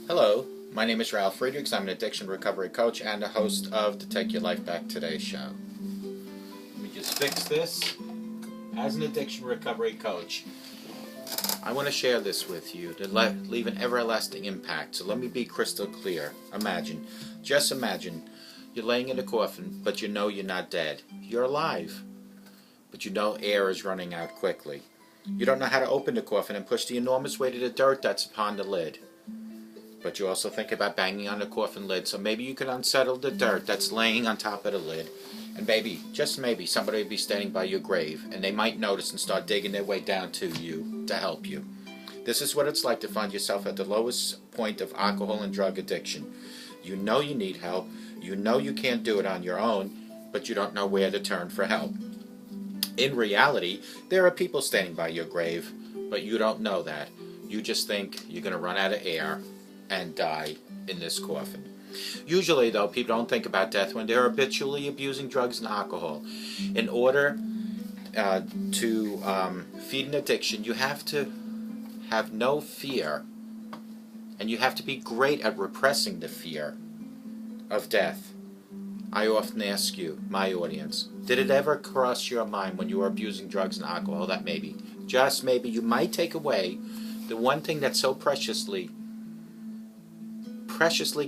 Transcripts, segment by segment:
Hello, my name is Ralf Friedrichs. I'm an addiction recovery coach and the host of the Take Your Life Back Today show. Let me just fix this. As an addiction recovery coach, I want to share this with you to leave an everlasting impact. So let me be crystal clear. Just imagine, you're laying in a coffin, but you know you're not dead. You're alive, but you know air is running out quickly. You don't know how to open the coffin and push the enormous weight of the dirt that's upon the lid. But you also think about banging on the coffin lid, so maybe you can unsettle the dirt that's laying on top of the lid. And maybe, just maybe, somebody will be standing by your grave, and they might notice and start digging their way down to you to help you. This is what it's like to find yourself at the lowest point of alcohol and drug addiction. You know you need help, you know you can't do it on your own, but you don't know where to turn for help. In reality, there are people standing by your grave, but you don't know that. You just think you're going to run out of air and die in this coffin. Usually, though, people don't think about death when they're habitually abusing drugs and alcohol. In order to feed an addiction, you have to have no fear, and you have to be great at repressing the fear of death. I often ask you, my audience, did it ever cross your mind when you were abusing drugs and alcohol that maybe, just maybe, you might take away the one thing that's so preciously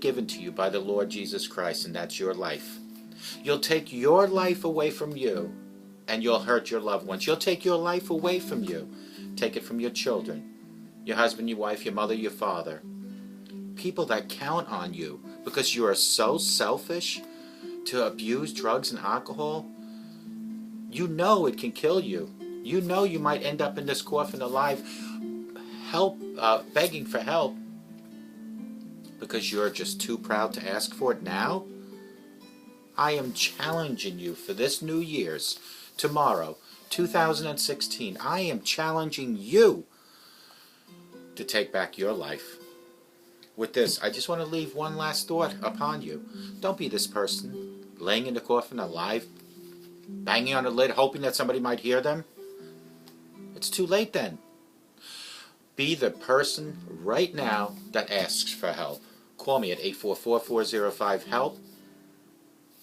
given to you by the Lord Jesus Christ, and that's your life. You'll take your life away from you, and you'll hurt your loved ones. You'll take your life away from you. Take it from your children, your husband, your wife, your mother, your father. People that count on you because you are so selfish to abuse drugs and alcohol. You know it can kill you. You know you might end up in this coffin alive, begging for help, because you're just too proud to ask for it now. I am challenging you for this New Year's, tomorrow, 2016. I am challenging you to take back your life. With this, I just want to leave one last thought upon you. Don't be this person laying in the coffin alive, banging on the lid, hoping that somebody might hear them. It's too late then. Be the person right now that asks for help. Call me at 844-405-HELP.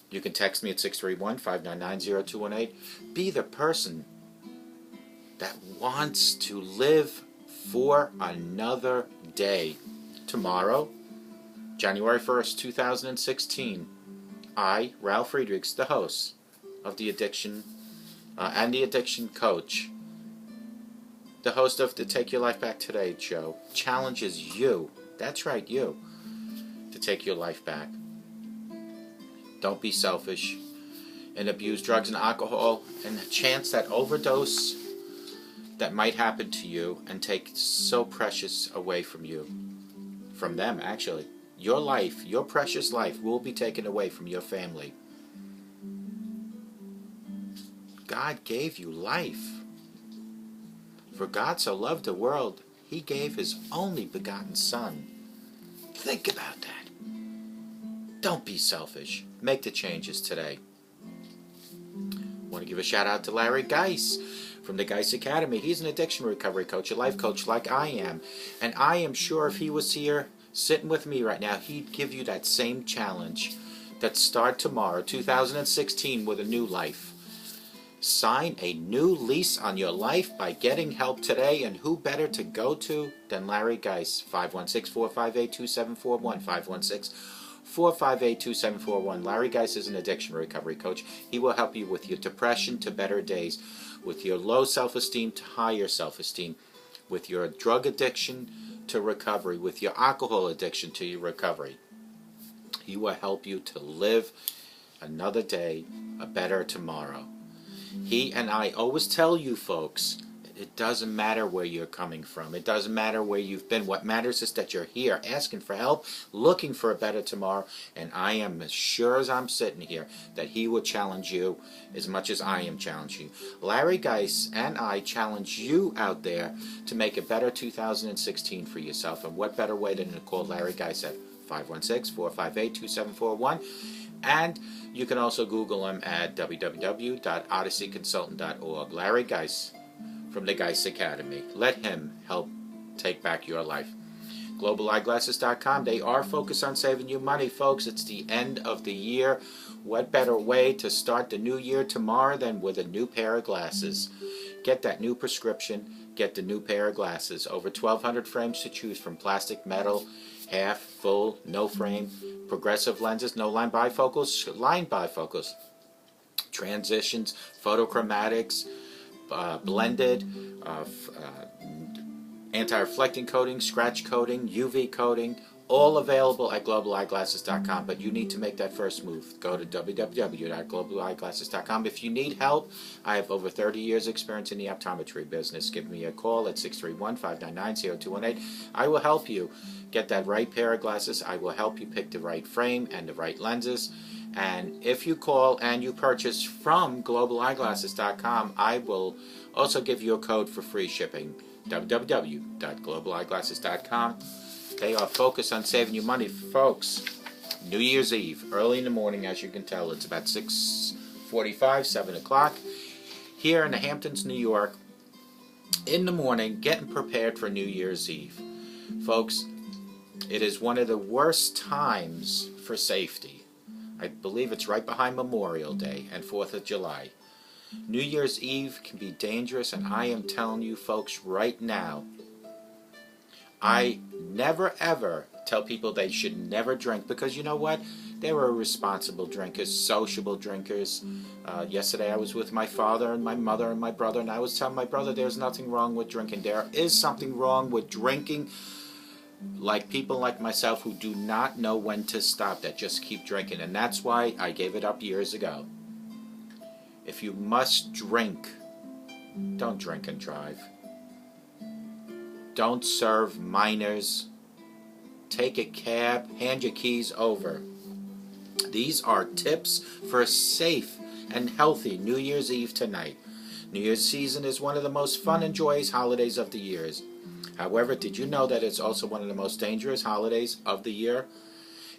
You can text me at 631-599-0218. Be the person that wants to live for another day. Tomorrow, January 1st, 2016, I, Ralf Friedrichs, the host of the Addiction and the Addiction Coach, the host of the Take Your Life Back Today show, challenges you, that's right, you, to take your life back. Don't be selfish and abuse drugs and alcohol and the chance that overdose that might happen to you and take so precious away from you. From them, actually. Your life, your precious life, will be taken away from your family. God gave you life. For God so loved the world, He gave His only begotten Son. Think about that. Don't be selfish. Make the changes today. I want to give a shout out to Larry Geis from the Geis Academy. He's an addiction recovery coach, a life coach like I am. And I am sure if he was here sitting with me right now, he'd give you that same challenge that start tomorrow, 2016, with a new life. Sign a new lease on your life by getting help today, and who better to go to than Larry Geis? 516-458-2741, 516-458-2741. Larry Geis is an addiction recovery coach. He will help you with your depression to better days, with your low self-esteem to higher self-esteem, with your drug addiction to recovery, with your alcohol addiction to your recovery. He will help you to live another day, a better tomorrow. He and I always tell you folks, it doesn't matter where you're coming from. It doesn't matter where you've been. What matters is that you're here asking for help, looking for a better tomorrow. And I am as sure as I'm sitting here that he will challenge you as much as I am challenging you. Larry Geis and I challenge you out there to make a better 2016 for yourself. And what better way than to call Larry Geis at 516-458-2741. And you can also Google him at www.odysseyconsultant.org. Larry Geis from the Geis Academy. Let him help take back your life. globaleyeglasses.com. They are focused on saving you money, folks. It's the end of the year. What better way to start the new year tomorrow than with a new pair of glasses? Get that new prescription. Get the new pair of glasses. Over 1,200 frames to choose from: plastic, metal, half, full, no frame, progressive lenses, no line bifocals, line bifocals, transitions, photochromatics, blended, anti-reflecting coating, scratch coating, UV coating, all available at globaleyeglasses.com. But you need to make that first move. Go to www.globaleyeglasses.com. If you need help, I have over 30 years experience in the optometry business. Give me a call at 631-599-0218. I will help you get that right pair of glasses. I will help you pick the right frame and the right lenses. And if you call and you purchase from globaleyeglasses.com, I will also give you a code for free shipping. www.globaleyeglasses.com. They are focused on saving you money, folks. New Year's Eve, early in the morning, as you can tell. It's about 6:45, 7 o'clock. Here in the Hamptons, New York, in the morning, getting prepared for New Year's Eve. Folks, it is one of the worst times for safety. I believe it's right behind Memorial Day and 4th of July. New Year's Eve can be dangerous, and I am telling you folks right now, I never ever tell people they should never drink, because you know what? There are responsible drinkers, sociable drinkers. Yesterday I was with my father and my mother and my brother, and I was telling my brother there's nothing wrong with drinking. There is something wrong with drinking, like people like myself who do not know when to stop, that just keep drinking, and that's why I gave it up years ago. If you must drink, don't drink and drive. Don't serve minors. Take a cab, hand your keys over. These are tips for a safe and healthy New Year's Eve tonight. New Year's season is one of the most fun and joyous holidays of the years. However, did you know that it's also one of the most dangerous holidays of the year?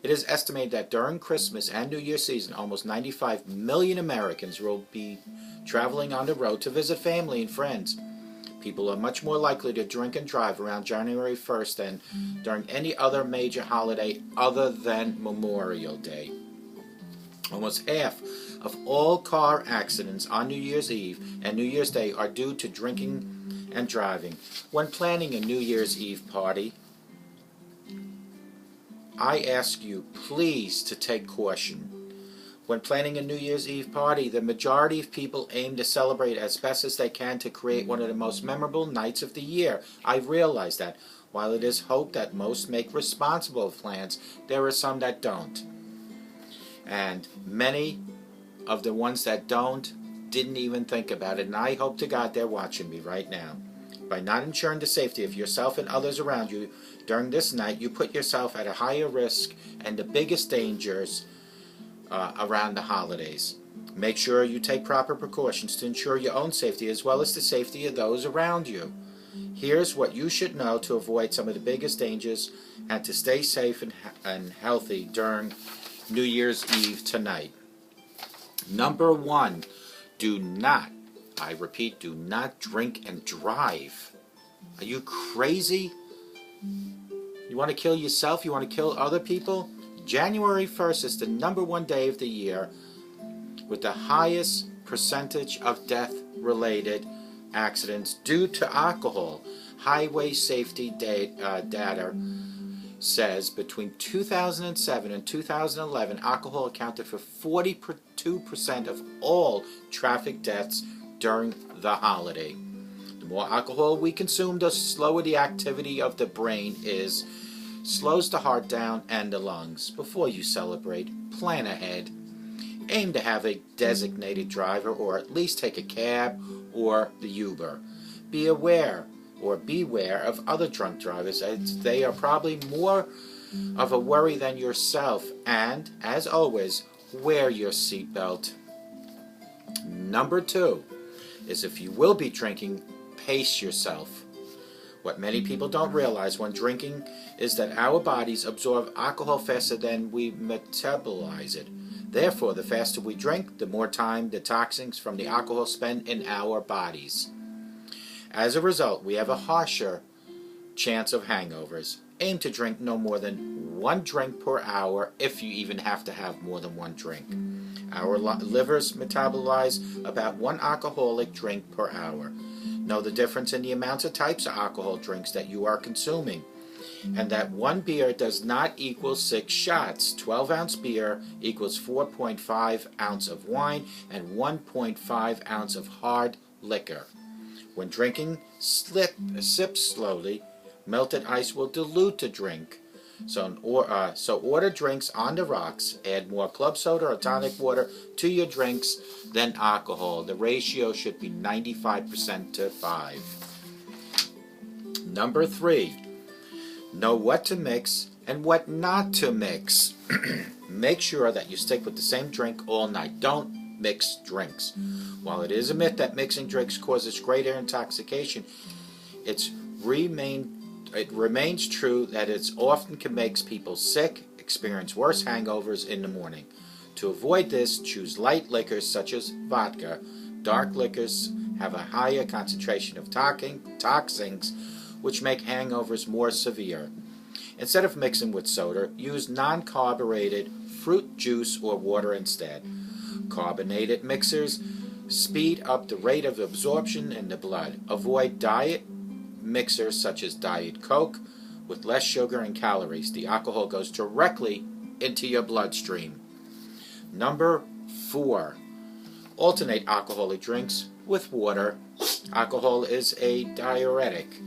It is estimated that during Christmas and New Year's season, almost 95 million Americans will be traveling on the road to visit family and friends. People are much more likely to drink and drive around January 1st than during any other major holiday other than Memorial Day. Almost half of all car accidents on New Year's Eve and New Year's Day are due to drinking and driving. When planning a New Year's Eve party, I ask you please to take caution. When planning a New Year's Eve party, the majority of people aim to celebrate as best as they can to create one of the most memorable nights of the year. I realize that. While it is hoped that most make responsible plans, there are some that don't. And many of the ones that don't didn't even think about it, and I hope to God they're watching me right now. By not ensuring the safety of yourself and others around you during this night, you put yourself at a higher risk and the biggest dangers around the holidays. Make sure you take proper precautions to ensure your own safety as well as the safety of those around you. Here's what you should know to avoid some of the biggest dangers and to stay safe and healthy during New Year's Eve tonight. Number 1, do not, I repeat, do not drink and drive. Are you crazy? You want to kill yourself? You want to kill other people? January 1st is the number 1 day of the year with the highest percentage of death-related accidents due to alcohol. Highway safety data says between 2007 and 2011, alcohol accounted for 42% of all traffic deaths during the holiday. The more alcohol we consume, the slower the activity of the brain is. Slows the heart down and the lungs. Before you celebrate, plan ahead. Aim to have a designated driver or at least take a cab or the Uber. Be aware or beware of other drunk drivers, as they are probably more of a worry than yourself. And, as always, wear your seatbelt. Number 2 is, if you will be drinking, pace yourself. What many people don't realize when drinking is that our bodies absorb alcohol faster than we metabolize it. Therefore, the faster we drink, the more time the toxins from the alcohol spend in our bodies. As a result, we have a harsher chance of hangovers. Aim to drink no more than 1 drink per hour, if you even have to have more than 1 drink. Our livers metabolize about 1 alcoholic drink per hour. Know the difference in the amounts of types of alcohol drinks that you are consuming, and that 1 beer does not equal 6 shots. 12-ounce beer equals 4.5 ounce of wine and 1.5 ounce of hard liquor. When drinking, sip slowly. Melted ice will dilute the drink. So order drinks on the rocks. Add more club soda or tonic water to your drinks than alcohol. The ratio should be 95% to 5. Number 3. Know what to mix and what not to mix. Make sure that you stick with the same drink all night. Don't mix drinks. While it is a myth that mixing drinks causes greater intoxication, it remains true that it often can make people sick, experience worse hangovers in the morning. To avoid this, choose light liquors such as vodka. Dark liquors have a higher concentration of toxins, which make hangovers more severe. Instead of mixing with soda, use non-carbonated fruit juice or water instead. Carbonated mixers speed up the rate of absorption in the blood. Avoid diet mixers such as Diet Coke with less sugar and calories. The alcohol goes directly into your bloodstream. Number 4. Alternate alcoholic drinks with water. Alcohol is a diuretic.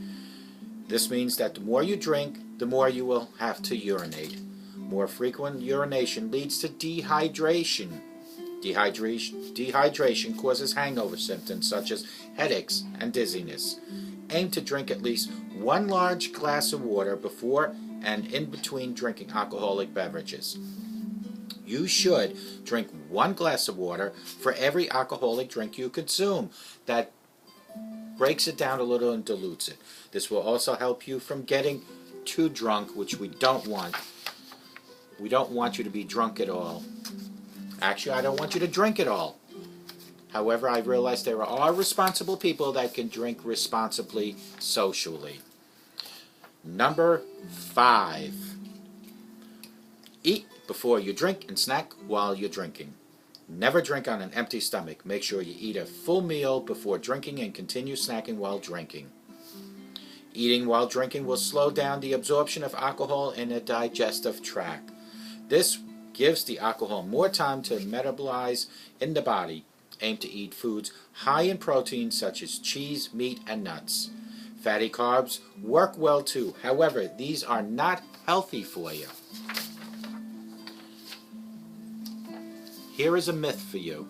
This means that the more you drink, the more you will have to urinate. More frequent urination leads to dehydration. Dehydration causes hangover symptoms such as headaches and dizziness. Aim to drink at least 1 large glass of water before and in between drinking alcoholic beverages. You should drink 1 glass of water for every alcoholic drink you consume. That breaks it down a little and dilutes it. This will also help you from getting too drunk, which we don't want. We don't want you to be drunk at all. Actually, I don't want you to drink at all. However, I realize there are responsible people that can drink responsibly socially. Number 5. Eat before you drink and snack while you're drinking. Never drink on an empty stomach. Make sure you eat a full meal before drinking and continue snacking while drinking. Eating while drinking will slow down the absorption of alcohol in the digestive tract. This gives the alcohol more time to metabolize in the body. Aim to eat foods high in protein such as cheese, meat, and nuts. Fatty carbs work well too. However, these are not healthy for you. Here is a myth for you.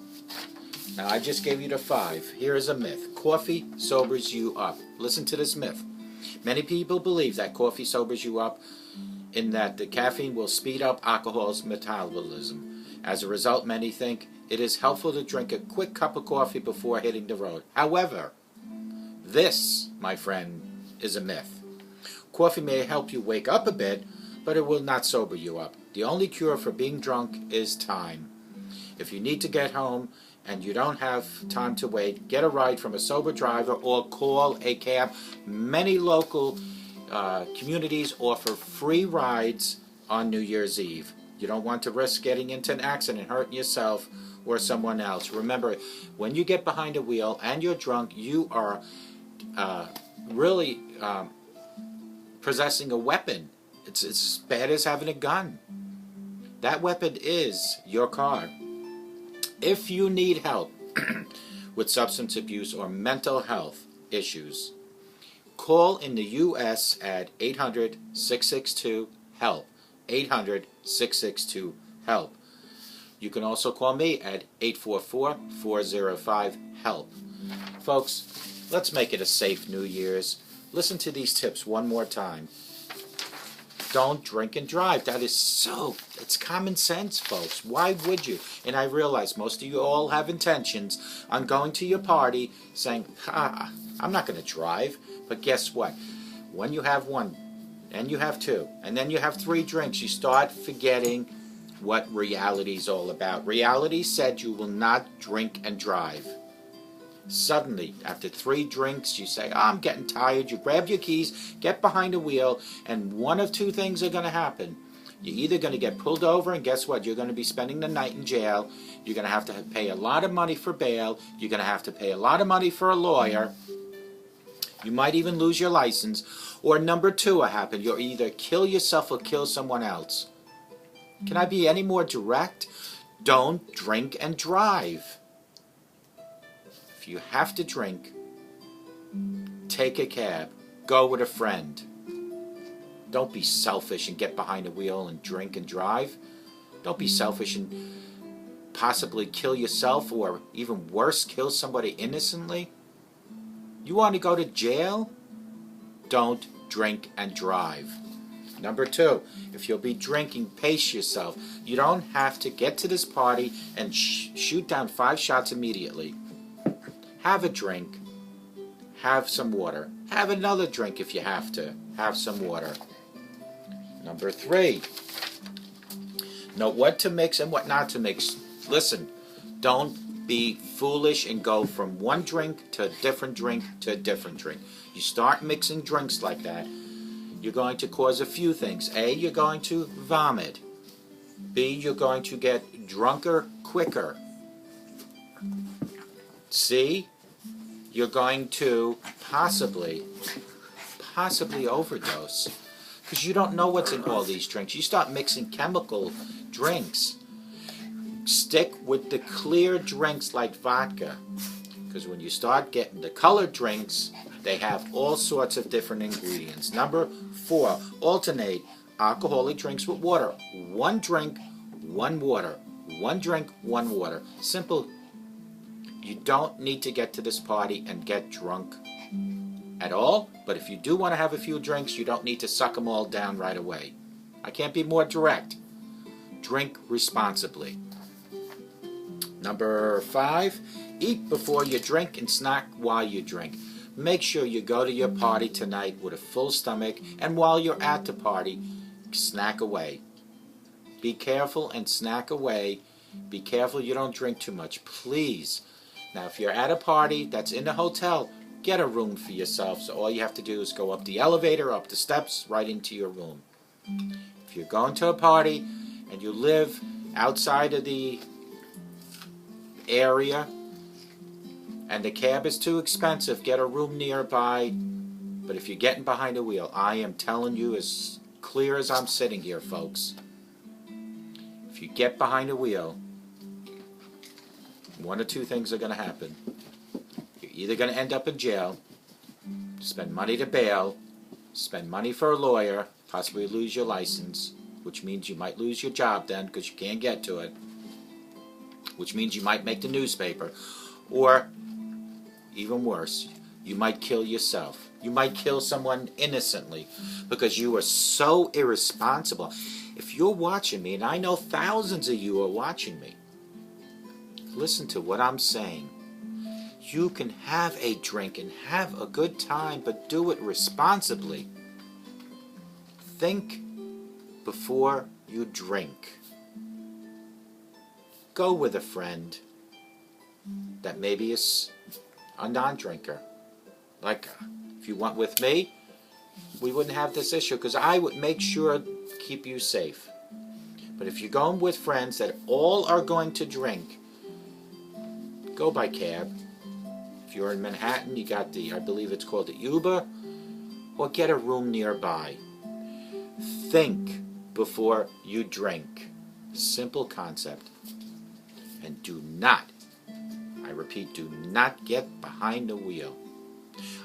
Now, I just gave you the 5. Here is a myth. Coffee sobers you up. Listen to this myth. Many people believe that coffee sobers you up in that the caffeine will speed up alcohol's metabolism. As a result, many think it is helpful to drink a quick cup of coffee before hitting the road. However, this, my friend, is a myth. Coffee may help you wake up a bit, but it will not sober you up. The only cure for being drunk is time. If you need to get home and you don't have time to wait, get a ride from a sober driver or call a cab. Many local communities offer free rides on New Year's Eve. You don't want to risk getting into an accident and hurting yourself or someone else. Remember, when you get behind a wheel and you're drunk, you are really possessing a weapon. It's as bad as having a gun. That weapon is your car. If you need help with substance abuse or mental health issues, call in the U.S. at 800-662-HELP. 800-662-HELP. You can also call me at 844-405-HELP. Folks, let's make it a safe New Year's. Listen to these tips one more time. Don't drink and drive. It's common sense, folks. Why would you? And I realize most of you all have intentions on going to your party saying, I'm not going to drive. But guess what? When you have 1, and you have 2, and then you have 3 drinks, you start forgetting what reality is all about. Reality said you will not drink and drive. Suddenly, after 3 drinks, you say, oh, I'm getting tired. You grab your keys, get behind the wheel, and one of 2 things are going to happen. You're either going to get pulled over, and guess what? You're going to be spending the night in jail. You're going to have to pay a lot of money for bail. You're going to have to pay a lot of money for a lawyer. You might even lose your license. Or number 2 will happen. You'll either kill yourself or kill someone else. Can I be any more direct? Don't drink and drive. If you have to drink, take a cab. Go with a friend. Don't be selfish and get behind the wheel and drink and drive. Don't be selfish and possibly kill yourself, or even worse, kill somebody innocently. You want to go to jail? Don't drink and drive. Number 2, if you'll be drinking, pace yourself. You don't have to get to this party and shoot down 5 shots immediately. Have a drink. Have some water. Have another drink if you have to. Have some water. Number 3, know what to mix and what not to mix. Listen, don't be foolish and go from one drink to a different drink to a different drink. You start mixing drinks like that, you're going to cause a few things. A, you're going to vomit. B, you're going to get drunker quicker. C, you're going to possibly overdose. Because you don't know what's in all these drinks. You start mixing chemical drinks. Stick with the clear drinks like vodka. Because when you start getting the colored drinks, they have all sorts of different ingredients. Number 4, alternate alcoholic drinks with water. 1 drink, 1 water. 1 drink, 1 water. Simple. You don't need to get to this party and get drunk at all, but if you do want to have a few drinks, you don't need to suck them all down right away. I can't be more direct. Drink responsibly. Number 5, eat before you drink and snack while you drink. Make sure you go to your party tonight with a full stomach, and while you're at the party, snack away. Be careful and snack away. Be careful you don't drink too much, please. Now, if you're at a party that's in a hotel, get a room for yourself. So all you have to do is go up the elevator, up the steps, right into your room. If you're going to a party and you live outside of the area and the cab is too expensive, get a room nearby. But if you're getting behind the wheel, I am telling you as clear as I'm sitting here, folks. If you get behind the wheel, 1 or 2 things are going to happen. You're either going to end up in jail, spend money to bail, spend money for a lawyer, possibly lose your license, which means you might lose your job then because you can't get to it, which means you might make the newspaper, or even worse, you might kill yourself. You might kill someone innocently because you are so irresponsible. If you're watching me, and I know thousands of you are watching me, listen to what I'm saying. You can have a drink and have a good time, but do it responsibly. Think before you drink. Go with a friend that maybe is a non-drinker. Like, if you went with me, we wouldn't have this issue because I would make sure to keep you safe. But if you're going with friends that all are going to drink, go by cab. If you're in Manhattan, you got the, I believe it's called the Uber, or get a room nearby. Think before you drink. Simple concept. And do not, I repeat, do not get behind the wheel.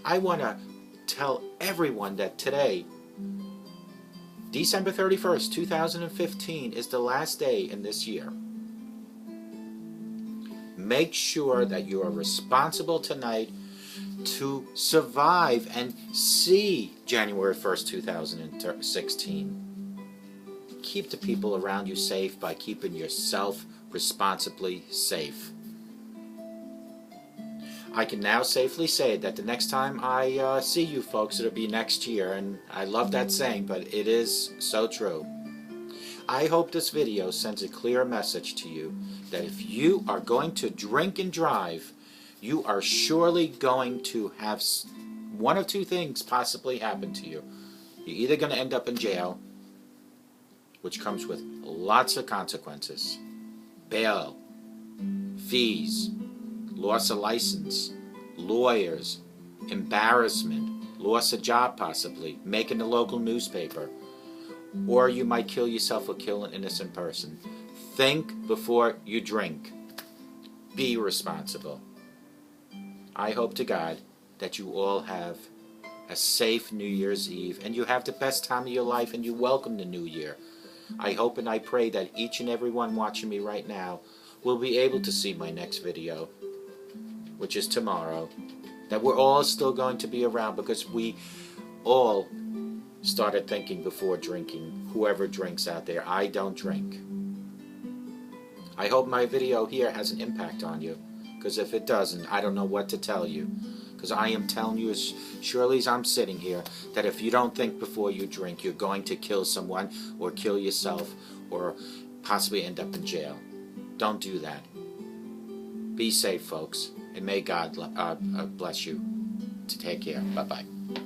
I want to tell everyone that today, December 31st, 2015, is the last day in this year. Make sure that you are responsible tonight to survive and see January 1st, 2016. Keep the people around you safe by keeping yourself responsibly safe. I can now safely say that the next time I see you folks, it'll be next year, and I love that saying, but it is so true. I hope this video sends a clear message to you that if you are going to drink and drive, you are surely going to have one of two things possibly happen to you. You're either going to end up in jail, which comes with lots of consequences. Bail, fees, loss of license, lawyers, embarrassment, loss of job possibly, making the local newspaper. Or you might kill yourself or kill an innocent person. Think before you drink. Be responsible. I hope to God that you all have a safe New Year's Eve and you have the best time of your life and you welcome the new year. I hope and I pray that each and every one watching me right now will be able to see my next video, which is tomorrow, that we're all still going to be around because we all started thinking before drinking. Whoever drinks out there, I don't drink. I hope my video here has an impact on you, because if it doesn't, I don't know what to tell you. Because I am telling you as surely as I'm sitting here that if you don't think before you drink, you're going to kill someone or kill yourself or possibly end up in jail. Don't do that. Be safe, folks, and may God bless you. To take care. Bye-bye.